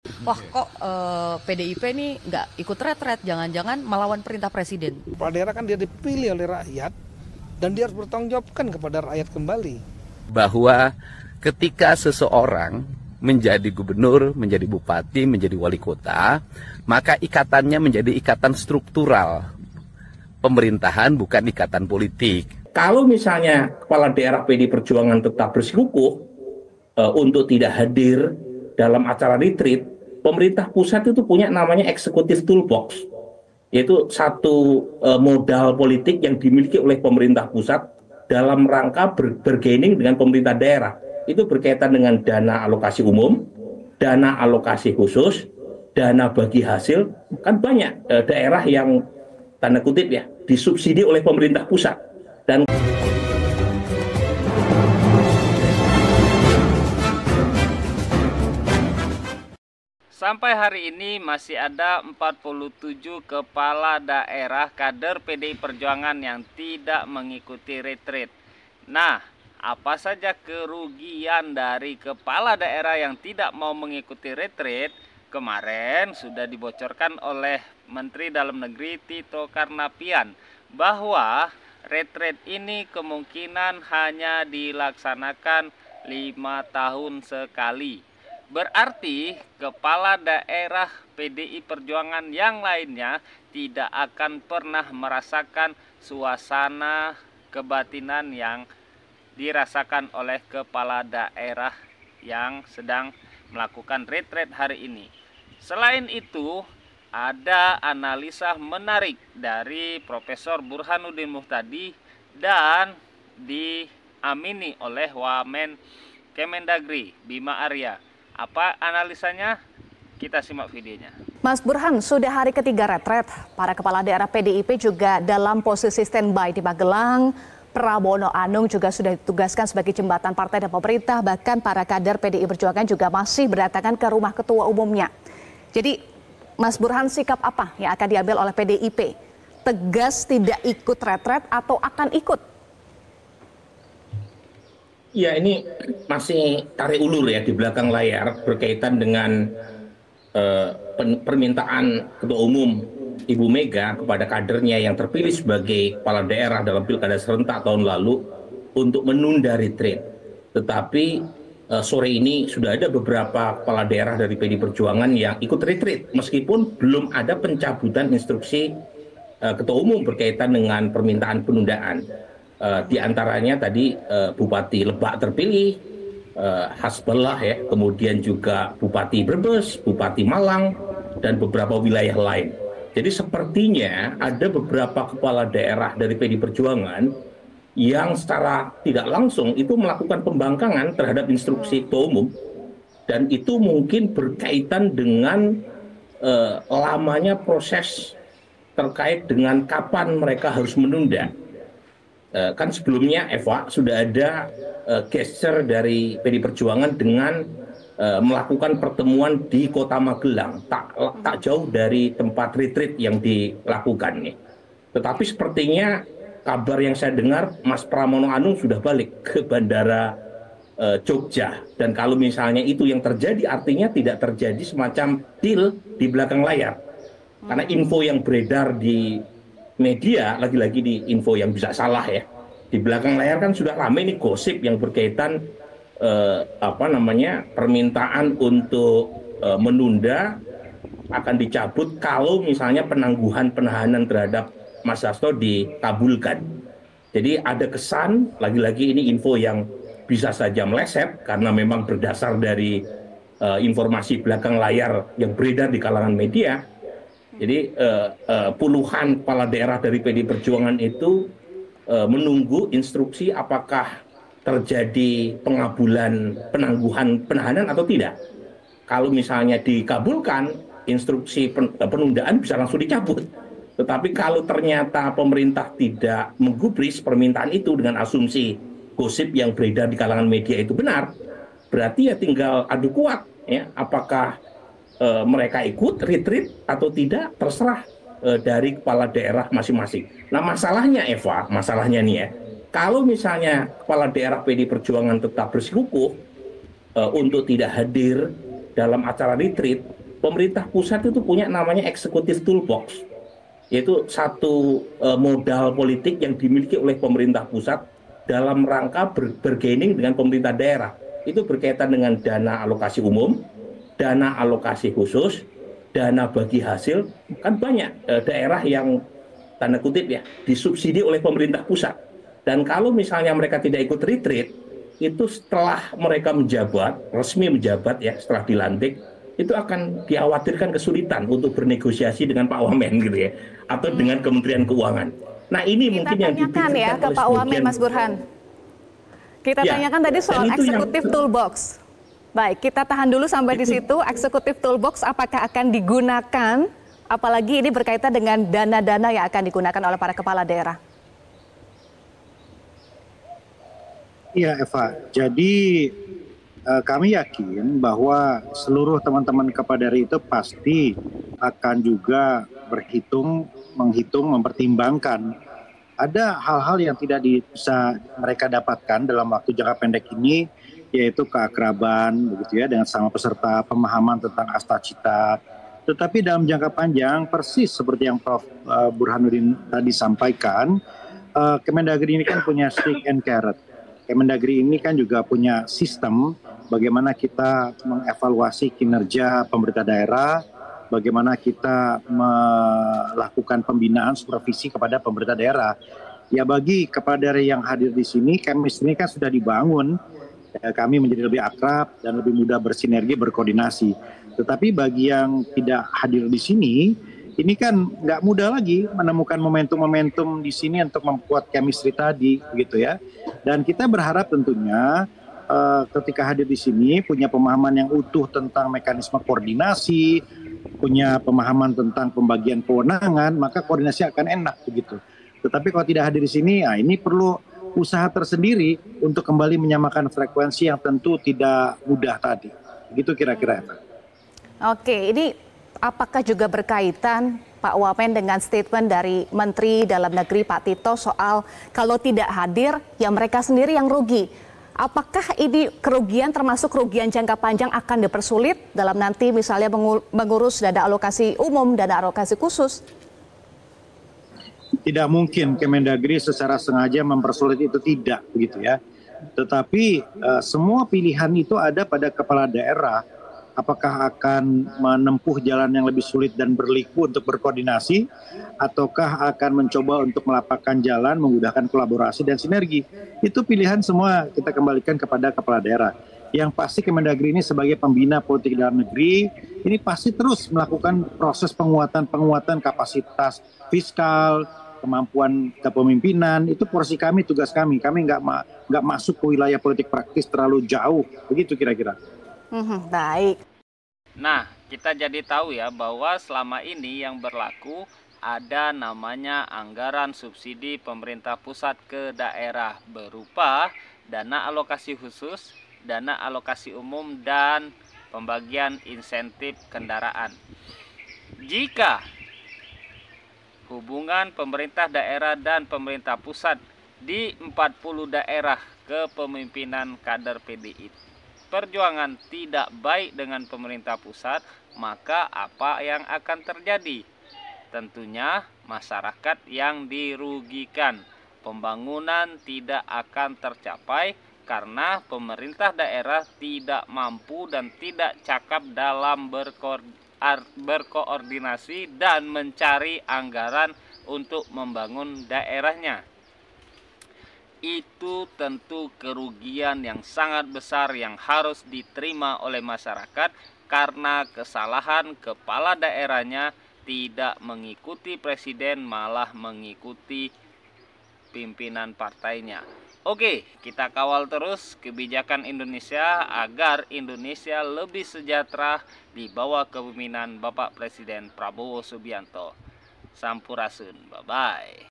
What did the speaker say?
Wah kok PDIP ini nggak ikut retret, jangan-jangan melawan perintah presiden. Kepala daerah kan dia dipilih oleh rakyat dan dia harus bertanggung jawabkan kepada rakyat kembali. Bahwa ketika seseorang menjadi gubernur, menjadi bupati, menjadi wali kota, maka ikatannya menjadi ikatan struktural pemerintahan, bukan ikatan politik. Kalau misalnya kepala daerah PD Perjuangan tetap bersikukuh untuk tidak hadir dalam acara retreat, pemerintah pusat itu punya namanya executive toolbox, yaitu satu modal politik yang dimiliki oleh pemerintah pusat dalam rangka bergaining dengan pemerintah daerah. Itu berkaitan dengan dana alokasi umum, dana alokasi khusus, dana bagi hasil. Kan banyak daerah yang tanda kutip ya disubsidi oleh pemerintah pusat. Dan sampai hari ini masih ada 47 kepala daerah kader PDI Perjuangan yang tidak mengikuti retreat. Nah, apa saja kerugian dari kepala daerah yang tidak mau mengikuti retreat? Kemarin sudah dibocorkan oleh Menteri Dalam Negeri Tito Karnavian bahwa retreat ini kemungkinan hanya dilaksanakan 5 tahun sekali. Berarti kepala daerah PDI Perjuangan yang lainnya tidak akan pernah merasakan suasana kebatinan yang dirasakan oleh kepala daerah yang sedang melakukan retreat hari ini. Selain itu, ada analisa menarik dari Profesor Burhanuddin Muhtadi dan diamini oleh Wamen Kemendagri Bima Arya. Apa analisanya? Kita simak videonya. Mas Burhan, sudah hari ketiga retret. Para kepala daerah PDIP juga dalam posisi standby di Magelang. Pramono Anung juga sudah ditugaskan sebagai jembatan partai dan pemerintah. Bahkan para kader PDI Perjuangan juga masih berdatangan ke rumah ketua umumnya. Jadi, Mas Burhan, sikap apa yang akan diambil oleh PDIP? Tegas tidak ikut retret atau akan ikut? ya ini masih tarik ulur ya di belakang layar berkaitan dengan permintaan Ketua Umum Ibu Mega kepada kadernya yang terpilih sebagai kepala daerah dalam pilkada serentak tahun lalu untuk menunda retreat. Tetapi sore ini sudah ada beberapa kepala daerah dari PD Perjuangan yang ikut retreat meskipun belum ada pencabutan instruksi Ketua Umum berkaitan dengan permintaan penundaan. Di antaranya tadi Bupati Lebak terpilih, Hasbullah ya, kemudian juga Bupati Brebes, Bupati Malang, dan beberapa wilayah lain. Jadi sepertinya ada beberapa kepala daerah dari PD Perjuangan yang secara tidak langsung itu melakukan pembangkangan terhadap instruksi Ketua Umum, dan itu mungkin berkaitan dengan lamanya proses terkait dengan kapan mereka harus menunda. Kan sebelumnya Eva sudah ada gesture dari PD Perjuangan dengan melakukan pertemuan di Kota Magelang, tak jauh dari tempat retreat yang dilakukan nih. Tetapi sepertinya kabar yang saya dengar, Mas Pramono Anung sudah balik ke Bandara Jogja. Dan kalau misalnya itu yang terjadi, artinya tidak terjadi semacam deal di belakang layar. Karena info yang beredar di media, lagi-lagi di info yang bisa salah ya, di belakang layar kan sudah ramai nih gosip yang berkaitan permintaan untuk menunda akan dicabut kalau misalnya penangguhan penahanan terhadap Mas Hasto dikabulkan. Jadi ada kesan, lagi-lagi ini info yang bisa saja meleset karena memang berdasar dari informasi belakang layar yang beredar di kalangan media. Jadi puluhan kepala daerah dari PD Perjuangan itu menunggu instruksi apakah terjadi pengabulan penangguhan penahanan atau tidak. Kalau misalnya dikabulkan, instruksi penundaan bisa langsung dicabut. Tetapi kalau ternyata pemerintah tidak menggubris permintaan itu dengan asumsi gosip yang beredar di kalangan media itu benar, berarti ya tinggal adu kuat ya, apakah mereka ikut retreat atau tidak, terserah dari kepala daerah masing-masing. Nah masalahnya Eva, masalahnya nih ya, kalau misalnya kepala daerah PD Perjuangan tetap bersikukuh untuk tidak hadir dalam acara retreat, pemerintah pusat itu punya namanya executive toolbox, yaitu satu modal politik yang dimiliki oleh pemerintah pusat dalam rangka bergaining dengan pemerintah daerah. Itu berkaitan dengan dana alokasi umum, dana alokasi khusus, dana bagi hasil. Kan banyak daerah yang tanda kutip ya disubsidi oleh pemerintah pusat. Dan kalau misalnya mereka tidak ikut retreat, itu setelah mereka menjabat, resmi menjabat ya, setelah dilantik, itu akan dikhawatirkan kesulitan untuk bernegosiasi dengan Pak Wamen gitu ya, atau dengan Kementerian Keuangan. Nah ini Kita mungkin yang tanyakan ya dipikirkan ke oleh Pak Wamen, sebagian- Mas Burhan. Kita Ya, tanyakan tadi soal dan itu yang- eksekutif toolbox. Baik, kita tahan dulu sampai di situ. Eksekutif toolbox apakah akan digunakan? Apalagi ini berkaitan dengan dana-dana yang akan digunakan oleh para kepala daerah. Iya Eva, jadi kami yakin bahwa seluruh teman-teman Kepadari itu pasti akan juga menghitung, mempertimbangkan. Ada hal-hal yang tidak bisa mereka dapatkan dalam waktu jangka pendek ini, yaitu keakraban, begitu ya, dengan sama peserta, pemahaman tentang asta cita. Tetapi dalam jangka panjang, persis seperti yang Prof. Burhanuddin tadi sampaikan, Kemendagri ini kan punya stick and carrot. Kemendagri ini kan juga punya sistem bagaimana kita mengevaluasi kinerja pemerintah daerah, bagaimana kita melakukan pembinaan supervisi kepada pemerintah daerah. Ya bagi kepala daerah yang hadir di sini, chemistry ini kan sudah dibangun, kami menjadi lebih akrab dan lebih mudah bersinergi, berkoordinasi. Tetapi bagi yang tidak hadir di sini, ini kan nggak mudah lagi menemukan momentum-momentum di sini untuk membuat chemistry tadi, begitu ya. Dan kita berharap tentunya ketika hadir di sini punya pemahaman yang utuh tentang mekanisme koordinasi, punya pemahaman tentang pembagian kewenangan, maka koordinasi akan enak begitu. Tetapi kalau tidak hadir di sini, nah ini perlu usaha tersendiri untuk kembali menyamakan frekuensi yang tentu tidak mudah tadi. Begitu kira-kira. Oke, ini apakah juga berkaitan Pak Wamen dengan statement dari Menteri Dalam Negeri Pak Tito soal kalau tidak hadir ya mereka sendiri yang rugi. Apakah ini kerugian termasuk kerugian jangka panjang akan dipersulit dalam nanti misalnya mengurus dana alokasi umum, dana alokasi khusus? Tidak mungkin Kemendagri secara sengaja mempersulit itu, tidak begitu ya. Tetapi semua pilihan itu ada pada kepala daerah. Apakah akan menempuh jalan yang lebih sulit dan berliku untuk berkoordinasi, ataukah akan mencoba untuk melapangkan jalan, memudahkan kolaborasi dan sinergi. Itu pilihan semua kita kembalikan kepada kepala daerah. Yang pasti Kemendagri ini sebagai pembina politik dalam negeri, ini pasti terus melakukan proses penguatan kapasitas fiskal, kemampuan kepemimpinan. Itu porsi kami, tugas kami. Kami nggak masuk ke wilayah politik praktis terlalu jauh. Begitu kira-kira. Baik. Nah, kita jadi tahu ya bahwa selama ini yang berlaku ada namanya anggaran subsidi pemerintah pusat ke daerah berupa dana alokasi khusus, dana alokasi umum, dan pembagian insentif kendaraan. Jika hubungan pemerintah daerah dan pemerintah pusat di 40 daerah kepemimpinan kader PDI Perjuangan tidak baik dengan pemerintah pusat, maka apa yang akan terjadi? Tentunya masyarakat yang dirugikan. Pembangunan tidak akan tercapai karena pemerintah daerah tidak mampu dan tidak cakap dalam berkoordinasi dan mencari anggaran untuk membangun daerahnya. Itu tentu kerugian yang sangat besar yang harus diterima oleh masyarakat karena kesalahan kepala daerahnya tidak mengikuti presiden, malah mengikuti pimpinan partainya. Oke, kita kawal terus kebijakan Indonesia agar Indonesia lebih sejahtera di bawah kepemimpinan Bapak Presiden Prabowo Subianto. Sampurasun, bye-bye.